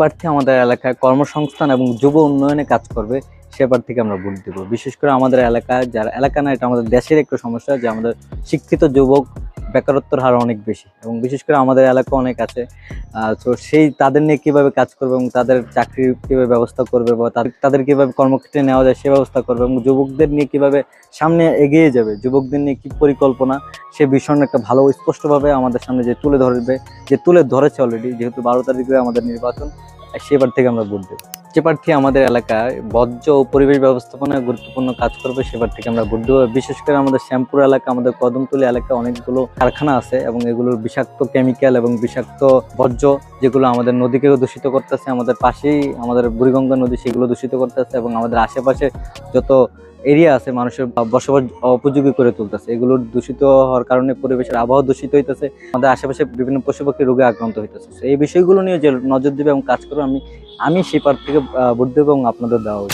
প্রার্থী আমাদের এলাকায় কর্মসংস্থান এবং যুব উন্নয়নে কাজ করবে সে প্রার্থীকে আমরা ভোট দেব। বিশেষ করে আমাদের এলাকায়, যারা এলাকা না, এটা আমাদের দেশের একটা সমস্যা যে আমাদের শিক্ষিত যুবক বেকারত্বের হার অনেক বেশি, এবং বিশেষ করে আমাদের এলাকা অনেক আছে। তো সেই তাদের নিয়ে কিভাবে কাজ করবে এবং তাদের চাকরির কিভাবে ব্যবস্থা করবে বা তাদের কিভাবে কর্মক্ষেত্রে নেওয়া যায় সে ব্যবস্থা করবে, এবং যুবকদের নিয়ে কিভাবে সামনে এগিয়ে যাবে, যুবকদের নিয়ে কি পরিকল্পনা, সে বিষয় একটা ভালো স্পষ্টভাবে আমাদের সামনে যে তুলে ধরবে, যে তুলে ধরেছে অলরেডি। যেহেতু 12 তারিখে আমাদের নির্বাচন, সেবার থেকে আমরা ভোট দেবো। যে প্রার্থী আমাদের এলাকায় বর্জ্য ও পরিবেশ ব্যবস্থাপনায় গুরুত্বপূর্ণ কাজ করবে সেবার থেকে আমরা ভোট দেবো। বিশেষ করে আমাদের শ্যামপুর এলাকা, আমাদের কদমতলী এলাকায় অনেকগুলো কারখানা আছে এবং এগুলোর বিষাক্ত কেমিক্যাল এবং বিষাক্ত বর্জ্য যেগুলো আমাদের নদীকে দূষিত করতেছে, আমাদের পাশেই আমাদের বুড়িগঙ্গা নদী, সেগুলো দূষিত করতেছে এবং আমাদের আশেপাশে যত এরিয়া আছে মানুষের বসবাস উপযোগী করে তুলতেছে। এগুলোর দূষিত হওয়ার কারণে পরিবেশের আবহাওয়া দূষিত হইতেছে, আমাদের আশেপাশে বিভিন্ন পশু পাখি রোগে আক্রান্ত হইতেছে। এই বিষয়গুলো নিয়ে যে নজর দিবে এবং কাজ করবে, আমি সেই প্রার্থীকে ভোট দেবো এবং আপনাদের দেওয়া উচিত।